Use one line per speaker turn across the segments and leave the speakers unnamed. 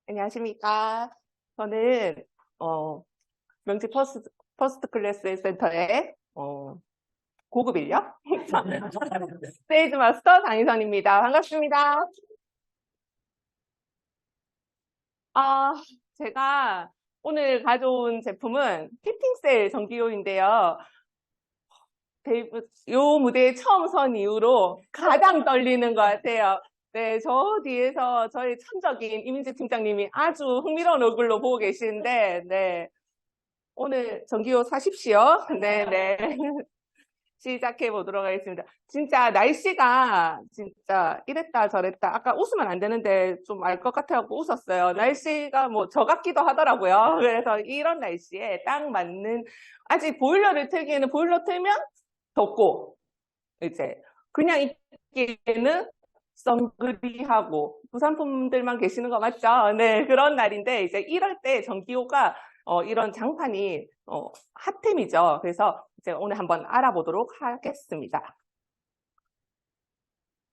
안녕하십니까. 저는 명지 퍼스트 클래스 센터의 고급 인력 세일즈 마스터 장희선입니다. 반갑습니다. 아, 제가 오늘 가져온 제품은 피팅셀 전기요인데요. 요 무대에 처음 선 이후로 가장 떨리는 것 같아요. 네, 저 뒤에서 저희 천적인 이민재 팀장님이 아주 흥미로운 얼굴로 보고 계시는데, 네. 오늘 전기요 사십시오. 네, 네. 시작해 보도록 하겠습니다. 진짜 날씨가 진짜 이랬다 저랬다. 아까 웃으면 안 되는데 좀 알 것 같아갖고 웃었어요. 날씨가 뭐 저 같기도 하더라고요. 그래서 이런 날씨에 딱 맞는, 아직 보일러를 틀기에는 보일러 틀면 덥고, 이제 그냥 있기에는 선글이하고 부산품들만 계시는 거 맞죠? 네, 그런 날인데 이제 이럴 때 전기요가 이런 장판이 핫템이죠. 그래서 이제 오늘 한번 알아보도록 하겠습니다.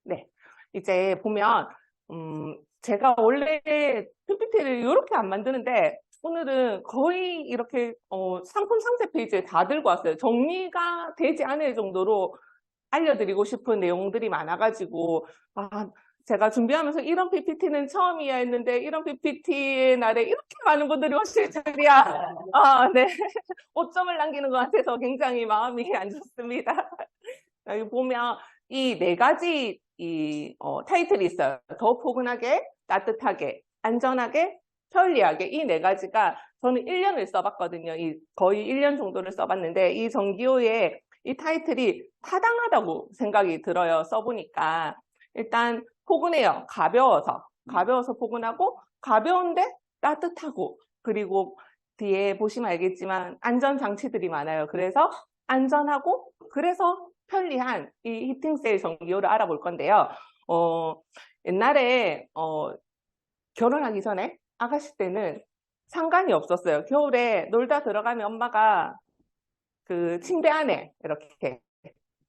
네, 이제 보면 제가 원래 PPT를 이렇게 안 만드는데 오늘은 거의 이렇게 상품 상세 페이지에 다 들고 왔어요. 정리가 되지 않을 정도로 알려드리고 싶은 내용들이 많아가지고 제가 준비하면서 이런 PPT는 처음이야 했는데 이런 PPT의 날에 이렇게 많은 분들이 오실 줄이야. 네. 5점을 남기는 것 같아서 굉장히 마음이 안 좋습니다. 여기 보면 이 네 가지 타이틀이 있어요. 더 포근하게, 따뜻하게, 안전하게, 편리하게. 이 네 가지가 저는 1년을 써봤거든요. 거의 1년 정도를 써봤는데 이 전기요의 이 타이틀이 타당하다고 생각이 들어요. 써보니까. 일단 포근해요. 가벼워서 포근하고, 가벼운데 따뜻하고, 그리고 뒤에 보시면 알겠지만 안전장치들이 많아요. 그래서 안전하고, 그래서 편리한 이 히팅셀 전기요를 알아볼 건데요. 옛날에 결혼하기 전에 아가씨 때는 상관이 없었어요. 겨울에 놀다 들어가면 엄마가 그 침대 안에 이렇게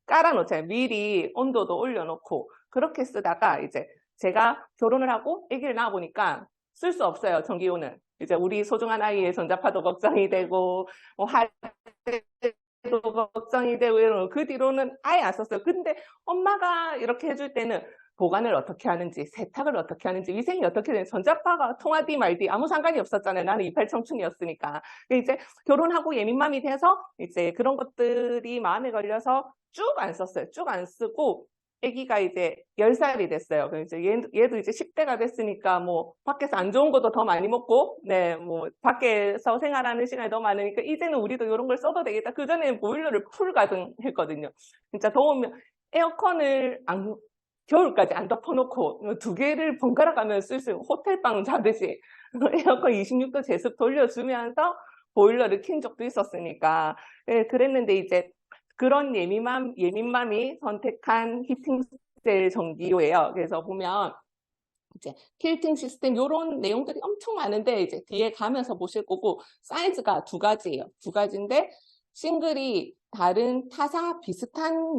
깔아놓잖아요. 미리 온도도 올려놓고 그렇게 쓰다가 이제 제가 결혼을 하고 아기를 낳아보니까 쓸 수 없어요. 전기요는. 이제 우리 소중한 아이의 전자파도 걱정이 되고 도 걱정이 되고 이런 그 뒤로는 아예 안 썼어요. 근데 엄마가 이렇게 해줄 때는 보관을 어떻게 하는지, 세탁을 어떻게 하는지, 위생이 어떻게 되는지, 전자파가 통하디 말디 아무 상관이 없었잖아요. 나는 이팔 청춘이었으니까. 이제 결혼하고 예민맘이 돼서 이제 그런 것들이 마음에 걸려서 쭉 안 썼어요. 쭉 안 쓰고 아기가 이제 10살이 됐어요. 그래서 얘도 이제 10대가 됐으니까 뭐 밖에서 안 좋은 것도 더 많이 먹고, 네, 뭐 밖에서 생활하는 시간이 더 많으니까 이제는 우리도 이런 걸 써도 되겠다. 그전에는 보일러를 풀 가동했거든요. 진짜 더우면 에어컨을 겨울까지 안 덮어놓고 두 개를 번갈아 가면 쓸 수 있는 호텔방 자듯이 에어컨 26도 제습 돌려주면서 보일러를 킨 적도 있었으니까. 네, 그랬는데 이제 그런 예민맘이 선택한 히팅셀 전기요예요. 그래서 보면 이제 킬팅 시스템 이런 내용들이 엄청 많은데 이제 뒤에 가면서 보실 거고 사이즈가 두 가지예요. 두 가지인데 싱글이 다른 타사 비슷한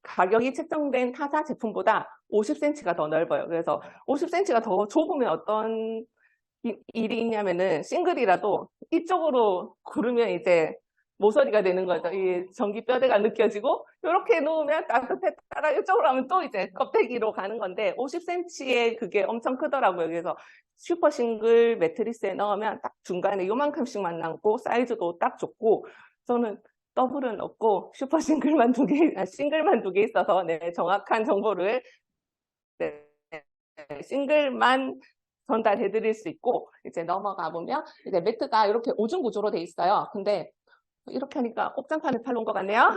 가격이 책정된 타사 제품보다 50cm가 더 넓어요. 그래서 50cm가 더 좁으면 어떤 일이 있냐면은 싱글이라도 이쪽으로 구르면 이제 모서리가 되는 거죠. 이 전기 뼈대가 느껴지고 이렇게 놓으면 따뜻했다가 이쪽으로 하면 또 이제 껍데기로 가는 건데 50cm의 그게 엄청 크더라고요. 그래서 슈퍼 싱글 매트리스에 넣으면 딱 중간에 요만큼씩만 남고 사이즈도 딱 좋고 저는 더블은 없고 슈퍼 싱글만 싱글만 두 개 있어서 네, 정확한 정보를 네, 싱글만 전달해 드릴 수 있고 이제 넘어가 보면 이제 매트가 이렇게 오중 구조로 돼 있어요. 근데 이렇게 하니까 옥장판을 팔러 온 것 같네요.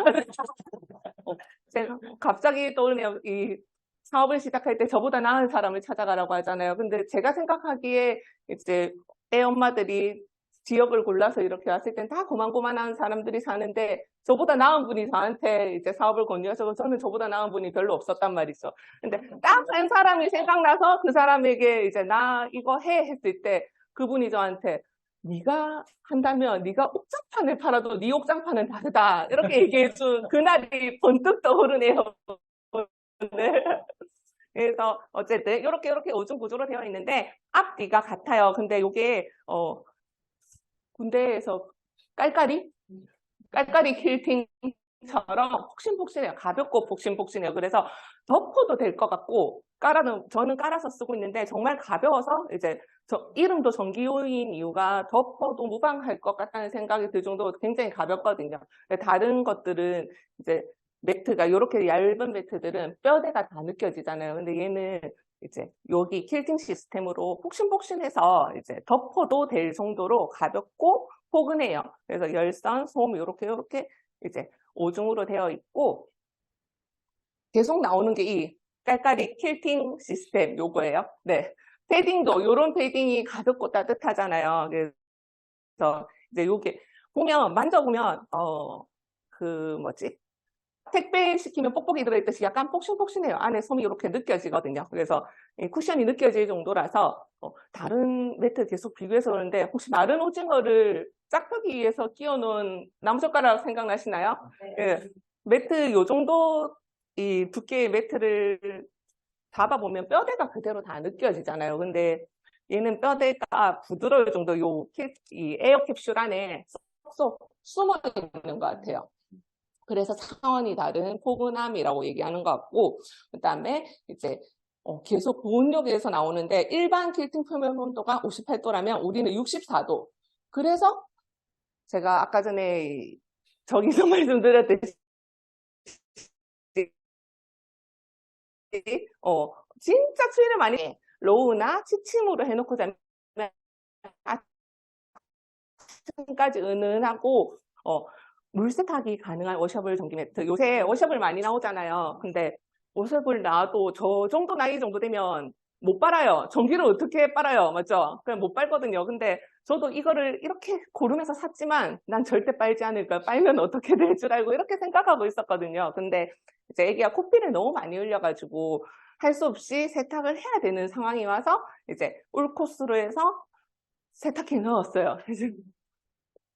제가 갑자기 떠오르네요. 이 사업을 시작할 때 저보다 나은 사람을 찾아가라고 하잖아요. 근데 제가 생각하기에 이제 애 엄마들이 지역을 골라서 이렇게 왔을 땐 다 고만고만한 사람들이 사는데 저보다 나은 분이 저한테 이제 사업을 권유하셔서 저는 저보다 나은 분이 별로 없었단 말이죠. 근데 딱 한 사람이 생각나서 그 사람에게 이제 나 이거 해 했을 때 그분이 저한테 네가 한다면 네가 옥장판을 팔아도 네 옥장판은 다르다 이렇게 얘기해 준 그날이 번뜩 떠오르네요. 네. 그래서 어쨌든 이렇게 오중 구조로 되어 있는데 앞뒤가 같아요. 근데 이게 군대에서 깔깔이 퀼팅처럼 폭신폭신해요. 가볍고 폭신폭신해요. 그래서 덮어도 될 것 같고 저는 깔아서 쓰고 있는데 정말 가벼워서 이제 이름도 전기요인 이유가 덮어도 무방할 것 같다는 생각이 들 정도로 굉장히 가볍거든요. 다른 것들은 이제 매트가 이렇게 얇은 매트들은 뼈대가 다 느껴지잖아요. 근데 얘는 이제 여기 퀼팅 시스템으로 폭신폭신해서 이제 덮어도 될 정도로 가볍고 포근해요. 그래서 열선, 솜 이렇게 이제 오중으로 되어 있고 계속 나오는 게 이 깔깔이 퀼팅 시스템 요거예요. 네. 패딩도 이런 패딩이 가볍고 따뜻하잖아요. 그래서 이제 요게 보면 만져보면 그 뭐지? 택배 시키면 뽁뽁이 들어있듯이 약간 폭신폭신해요. 안에 솜이 이렇게 느껴지거든요. 그래서 이 쿠션이 느껴질 정도라서 다른 매트 계속 비교해서 그러는데 혹시 마른 오징어를 짝펴기 위해서 끼워놓은 나무젓가락 생각나시나요? 예. 매트 요 정도 이 두께의 매트를 잡아보면 뼈대가 그대로 다 느껴지잖아요. 근데 얘는 뼈대가 부드러울 정도 이 에어 캡슐 안에 쏙쏙 숨어 있는 것 같아요. 그래서 차원이 다른 포근함이라고 얘기하는 것 같고, 그 다음에 이제 계속 보온력에서 나오는데 일반 퀼팅 표면 온도가 58도라면 우리는 64도. 그래서 제가 아까 전에 저기서 말씀드렸듯이 진짜 추위를 많이 해. 로우나 치침으로 해놓고 자면 아침까지 은은하고 물 세탁이 가능한 워셔블 전기 매트. 요새 워셔블 많이 나오잖아요. 근데 워셔블 나와도 저 정도 나이 정도 되면 못 빨아요. 전기를 어떻게 빨아요? 맞죠? 그냥 못 빨거든요. 근데 저도 이거를 이렇게 고르면서 샀지만 난 절대 빨지 않을까. 빨면 어떻게 될 줄 알고 이렇게 생각하고 있었거든요. 근데 이제 애기가 코피를 너무 많이 흘려가지고 할 수 없이 세탁을 해야 되는 상황이 와서 이제 올 코스로 해서 세탁기에 넣었어요.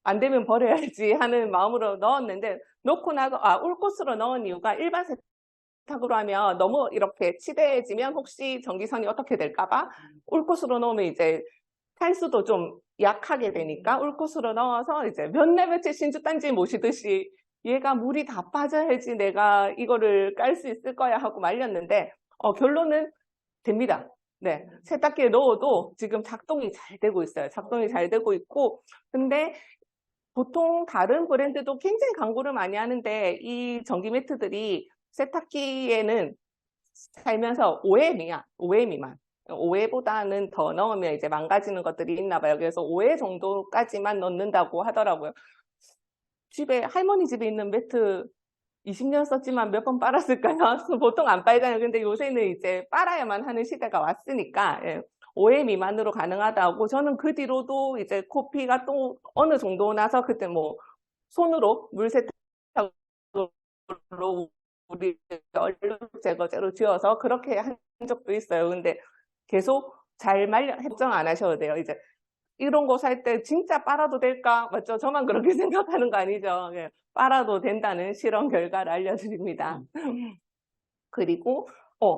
안 되면 버려야지 하는 마음으로 넣었는데 놓고 나서 올 코스로 넣은 이유가 일반 세탁으로 하면 너무 이렇게 치대해지면 혹시 전기선이 어떻게 될까봐 올 코스로 넣으면 이제 탈수도 좀 약하게 되니까 올 코스로 넣어서 이제 몇 날 며칠 신주단지 모시듯이 얘가 물이 다 빠져야지 내가 이거를 깔 수 있을 거야 하고 말렸는데 결론은 됩니다. 네, 세탁기에 넣어도 지금 작동이 잘 되고 있어요. 작동이 잘 되고 있고 근데 보통 다른 브랜드도 굉장히 광고를 많이 하는데 이 전기 매트들이 세탁기에는 살면서 5회 미만 5회보다는 더 넣으면 이제 망가지는 것들이 있나 봐요. 그래서 5회 정도까지만 넣는다고 하더라고요. 할머니 집에 있는 매트 20년 썼지만 몇 번 빨았을까요? 보통 안 빨잖아요. 근데 요새는 이제 빨아야만 하는 시대가 왔으니까 5회 미만으로 가능하다고 저는 그 뒤로도 이제 코피가 또 어느 정도 나서 그때 뭐 손으로 물 세탁으로 우리 얼룩 제거제로 지워서 그렇게 한 적도 있어요. 근데 계속 잘 협정 안 하셔도 돼요. 이제 이런 거 살 때 진짜 빨아도 될까? 맞죠? 저만 그렇게 생각하는 거 아니죠? 빨아도 된다는 실험 결과를 알려드립니다. 그리고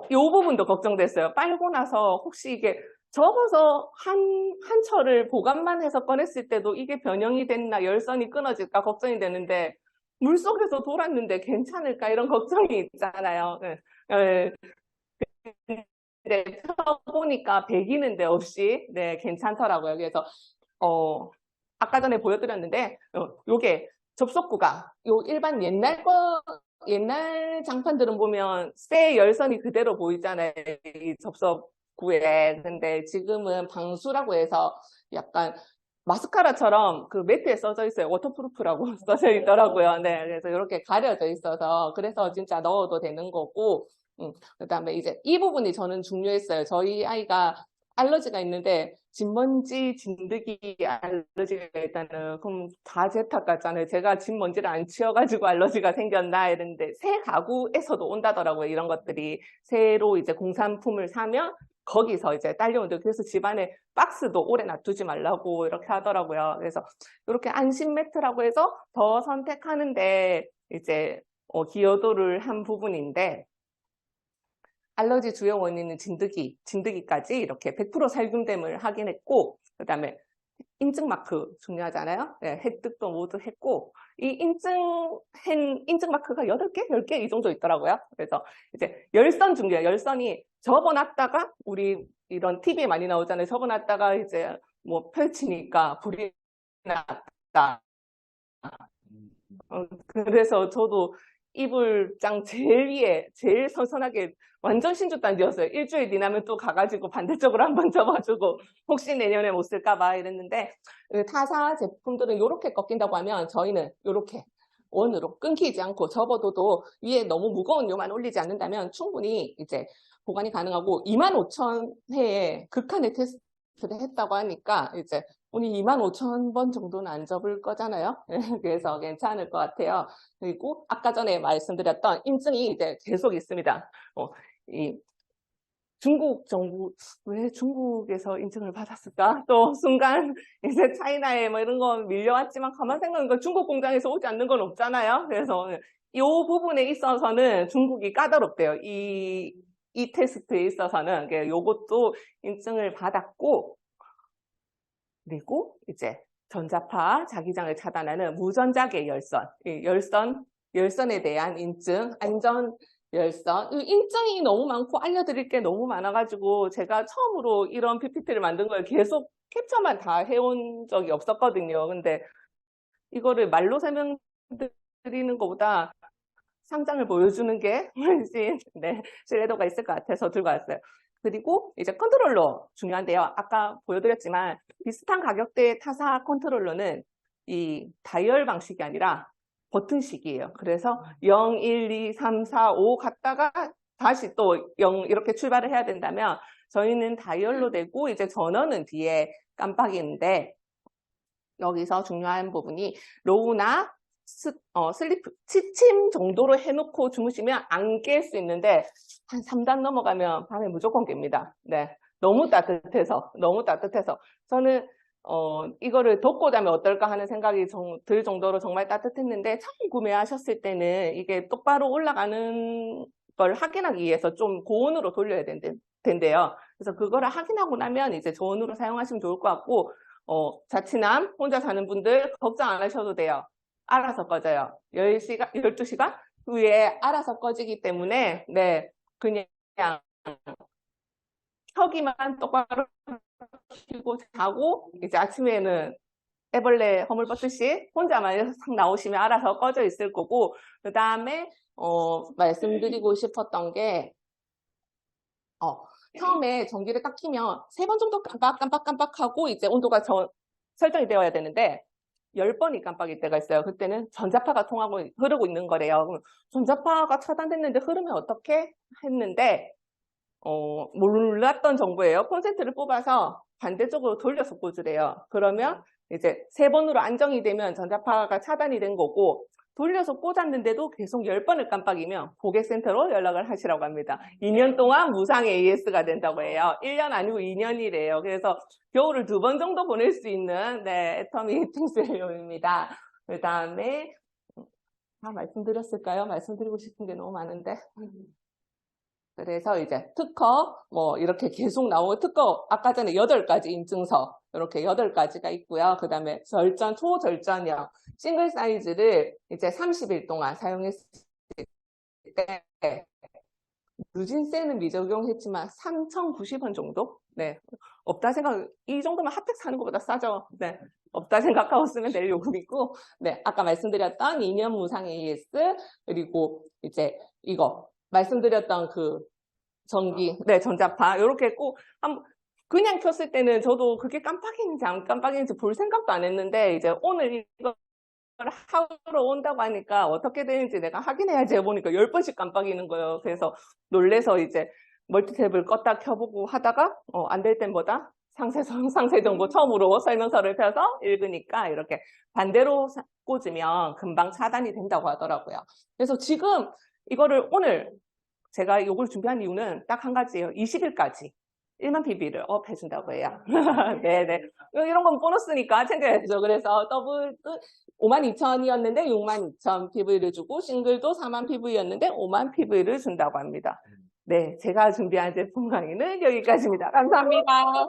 이 부분도 걱정됐어요. 빨고 나서 혹시 이게 접어서 한 철을 보관만 해서 꺼냈을 때도 이게 변형이 됐나 열선이 끊어질까 걱정이 되는데 물속에서 돌았는데 괜찮을까 이런 걱정이 있잖아요. 네. 네, 펴보니까 배기는 데 없이 네, 괜찮더라고요. 그래서 아까 전에 보여드렸는데 요게 접속구가 일반 옛날 장판들은 보면 쇠 열선이 그대로 보이잖아요. 이 접속구에. 근데 지금은 방수라고 해서 약간 마스카라처럼 그 매트에 써져 있어요. 워터프루프라고 써져 있더라고요. 네, 그래서 이렇게 가려져 있어서 그래서 진짜 넣어도 되는 거고 그다음에 이제 이 부분이 저는 중요했어요. 저희 아이가 알러지가 있는데 진먼지, 진드기 알러지가 있다는 그럼 다 제 탓 같잖아요. 제가 진먼지를 안 치워가지고 알러지가 생겼나 이랬는데 새 가구에서도 온다더라고요. 이런 것들이 새로 이제 공산품을 사면 거기서 이제 딸려온다. 그래서 집안에 박스도 오래 놔두지 말라고 이렇게 하더라고요. 그래서 이렇게 안심 매트라고 해서 더 선택하는데 이제 기여도를 한 부분인데 알러지 주요 원인은 진드기까지 이렇게 100% 살균됨을 확인했고, 그 다음에 인증 마크 중요하잖아요. 네, 획득도 모두 했고, 이 인증 마크가 8개, 10개 이 정도 있더라고요. 그래서 이제 열선 중요해요. 열선이 접어놨다가, 우리 이런 TV에 많이 나오잖아요. 접어놨다가 이제 뭐 펼치니까 불이 났다. 그래서 저도 이불장 제일 위에 제일 선선하게 완전 신주단지였어요. 일주일 지나면 또 가가지고 반대쪽으로 한번 접어주고 혹시 내년에 못 쓸까봐 이랬는데, 타사 제품들은 이렇게 꺾인다고 하면 저희는 이렇게 원으로 끊기지 않고 접어둬도 위에 너무 무거운 요만 올리지 않는다면 충분히 이제 보관이 가능하고, 25,000회에 극한의 테스트를 했다고 하니까 이제 오늘 25,000번 정도는 안 접을 거잖아요. 그래서 괜찮을 것 같아요. 그리고 아까 전에 말씀드렸던 인증이 이제 계속 있습니다. 이 중국 정부, 왜 중국에서 인증을 받았을까? 또 순간 이제 차이나에 뭐 이런 거 밀려왔지만 가만 생각하니까 중국 공장에서 오지 않는 건 없잖아요. 그래서 이 부분에 있어서는 중국이 까다롭대요. 이 테스트에 있어서는. 요것도 인증을 받았고, 그리고 이제 전자파 자기장을 차단하는 무전자계 열선, 열선에 대한 인증, 안전 열선, 인증이 너무 많고 알려드릴 게 너무 많아가지고 제가 처음으로 이런 PPT를 만든 걸 계속 캡처만 다 해온 적이 없었거든요. 근데 이거를 말로 설명드리는 것보다 상장을 보여주는 게 훨씬 신뢰도가 있을 것 같아서 들고 왔어요. 그리고 이제 컨트롤러 중요한데요. 아까 보여드렸지만 비슷한 가격대의 타사 컨트롤러는 이 다이얼 방식이 아니라 버튼식이에요. 그래서 0, 1, 2, 3, 4, 5 갔다가 다시 또 0 이렇게 출발을 해야 된다면 저희는 다이얼로 되고 이제 전원은 뒤에 깜빡이인데, 여기서 중요한 부분이 로우나 슬리프, 취침 정도로 해놓고 주무시면 안 깰 수 있는데 한 3단 넘어가면 밤에 무조건 깹니다. 네, 너무 따뜻해서 저는 이거를 덮고 자면 어떨까 하는 생각이 들 정도로 정말 따뜻했는데, 처음 구매하셨을 때는 이게 똑바로 올라가는 걸 확인하기 위해서 좀 고온으로 돌려야 된대요. 그래서 그거를 확인하고 나면 이제 저온으로 사용하시면 좋을 것 같고, 자취남 혼자 사는 분들 걱정 안 하셔도 돼요. 알아서 꺼져요. 10시간, 12시간 후에 알아서 꺼지기 때문에, 네, 그냥 켜기만 똑바로 켜고 자고, 이제 아침에는 애벌레 허물 뻗듯이 혼자만 싹 나오시면 알아서 꺼져 있을 거고, 그 다음에, 말씀드리고 싶었던 게, 처음에 전기를 딱 켜면 3번 정도 깜빡깜빡하고 이제 온도가 설정이 되어야 되는데, 10번이 깜빡일 때가 있어요. 그때는 전자파가 흐르고 있는 거래요. 그럼 전자파가 차단됐는데 흐르면 어떻게 했는데, 몰랐던 정보예요. 콘센트를 뽑아서 반대쪽으로 돌려서 꽂으래요. 그러면 이제 3번으로 안정이 되면 전자파가 차단이 된 거고, 돌려서 꽂았는데도 계속 10번을 깜빡이면 고객센터로 연락을 하시라고 합니다. 2년 동안 무상 AS가 된다고 해요. 1년 아니고 2년이래요. 그래서 겨울을 2번 정도 보낼 수 있는 애터미 히팅셀용입니다. 그 다음에 다 말씀드렸을까요? 말씀드리고 싶은 게 너무 많은데. 그래서 이제 특허, 이렇게 계속 나오고, 특허, 아까 전에 8가지 인증서, 이렇게 8가지가 있고요. 그 다음에 절전, 초절전형, 싱글 사이즈를 이제 30일 동안 사용했을 때, 누진세는 미적용했지만 3,090원 정도? 네. 없다 생각, 이 정도면 핫팩 사는 것보다 싸죠. 네. 없다 생각하고 쓰면 될 요금이고, 네. 아까 말씀드렸던 2년 무상 AS, 그리고 이제 이거, 말씀드렸던 그 전자파, 이렇게 꼭 그냥 켰을 때는 저도 그게 깜빡이는지 안 깜빡이는지 볼 생각도 안 했는데, 이제 오늘 이거 하러 온다고 하니까 어떻게 되는지 내가 확인해야지 해보니까 10번씩 깜빡이는 거예요. 그래서 놀래서 이제 멀티탭을 껐다 켜보고 하다가 안 될 땐보다 상세 정보 처음으로 설명서를 펴서 읽으니까 이렇게 반대로 꽂으면 금방 차단이 된다고 하더라고요. 그래서 지금 이거를 오늘 제가 이걸 준비한 이유는 딱 한 가지예요. 20일까지 1만 PB를 업 해준다고 해요. 네네. 이런 건 보너스니까 챙겨야죠. 그래서 더블 52,000이었는데 62,000 PV를 주고, 싱글도 4만 PV였는데 5만 PV를 준다고 합니다. 네, 제가 준비한 제품 강의는 여기까지입니다. 감사합니다.